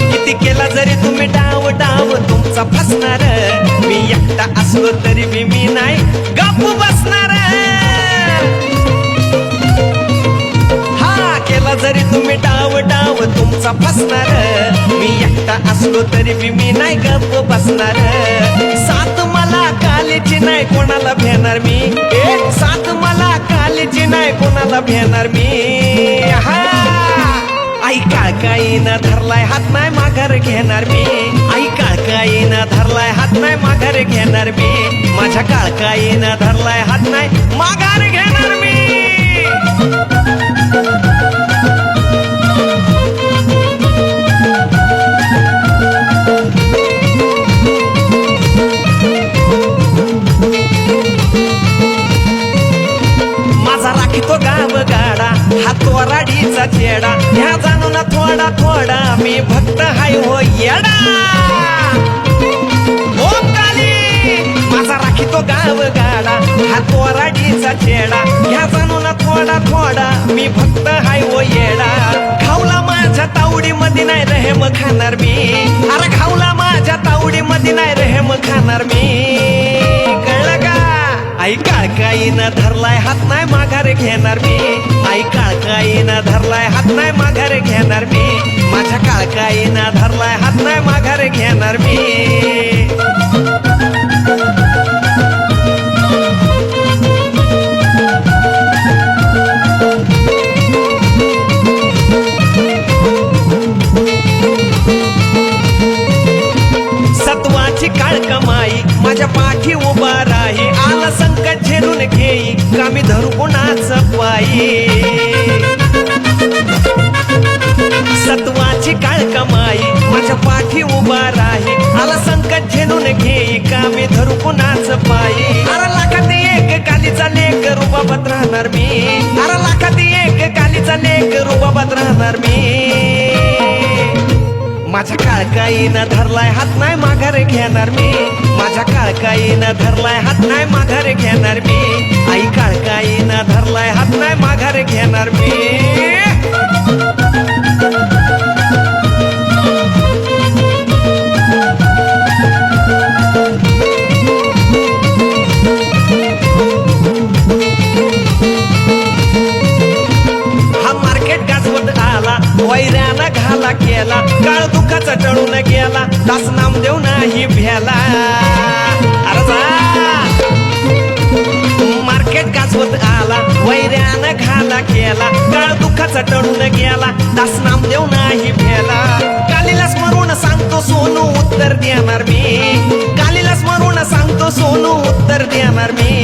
किती केला जरी तुम्ही डाव डाव तुमचा फसणार, मी एकटा असलो तरी मी नाही गप्प बसणार। हा केला जरी तुम्ही डाव डाव तुमचा फसणार, मी एकटा असलो तरी मी नाही गप्प बसणार। साथ मला कालीची नाही कोणाला भेणार मी, साथ मला कालीची नाही कोणाला भेणार मी। हा आई काळकाईनं धरलाय हात नाही माघार घेणार मी, आई काळकाईनं धरलाय हात नाही माघार घेणार मी, माझ्या काळकाईनं धरलाय हात नाही माघार घेणार मी। माझा राखीतो गाव गाडा हा तोराडीचा चेडा, ह्या जाणून थोडा थोडा मी भक्त हाय हो येडा। ओम काली माझा राखीतो गाव गाडा हा तोराडीचा चेडा, ह्या जाणून थोडा थोडा मी भक्त हाय हो येडा। खावला माझ्या तावडी मध्ये नाही रहेम खाणार मी, अरे खावला माझ्या तावडी मध्ये नाही रहेम खाणार मी, कळलं का? आई काळकाईनं धरलाय हात नाही माघार घेणार मी, आई काळकाईनं धरलाय हात नाही माघार घेणार मी, माझ्या काळकाईनं धरलाय हात नाही माघार घेणार मी। सत्वाची काळ कमाई माझ्या पाठी उभा राही, आला संकट झेलून घेई कामी धरू कोणाच पायी। सत्वाची काळ कमाई माझ्या पाठी उभा राही, आला संकट झेलून घेई कामी धरू कोणाच पायी। अरे लाखात एक कालीचा लेक रुबाबात राहणार मी, अरे लाखात एक कालीचा लेक रुबाबात राहणार मी। माझ्या काळकाईनं धरलाय हात नाही माघार घेणार मी, माझ्या काळकाईनं धरलाय हात नाही माघार घेणार मी, आई काळकाईनं धरलाय हात नाही माघार घेणार मी। वैऱ्यानं घाला केला काळ दुःखाचा टळून गेला, दास नामदेव नाही भ्याला। अरे मार्केट गाजवत आला वैऱ्यानं घाला केला, काळ दुःखाचा टळून गेला, दास नामदेव नाही भ्याला। कालीला स्मरून सांगतो सोनू उत्तर देणार मी, कालीला स्मरून सांगतो सोनू उत्तर देणार मी।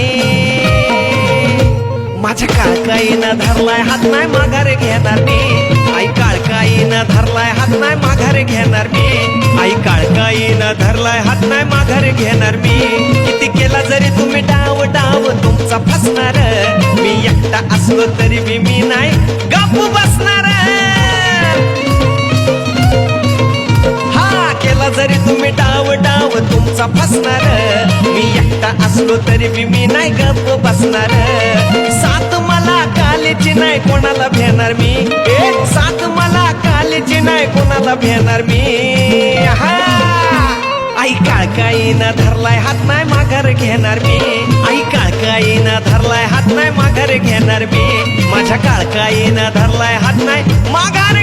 माझ्या काळकाईनं धरलाय हात नाही माघार घेणार मी, आई काळकाईनं धरलाय हात नाही माघार घेणार मी, आई काळकाईनं धरलाय हात नाही माघार घेणार मी। किती केला जरी तुम्ही डाव डाव तुमचा फसणार, मी एकटा असलो तरी मी नाही गप्प बसणार। हा केला जरी तुम्ही डाव डाव तुमचा फसणार, मी एकटा असलो तरी मी नाही गप्प बसणार। साथ मला कालीची नाही कोणाला भेणार मी, साथ मला कालीची नाही कोणाला भेणार मी। हा आई काळकाईनं धरलाय हात नाही माघार घेणार मी, आई काळकाईनं धरलाय हात नाही माघार घेणार मी, माझ्या काळकाईनं धरलाय हात नाही माघार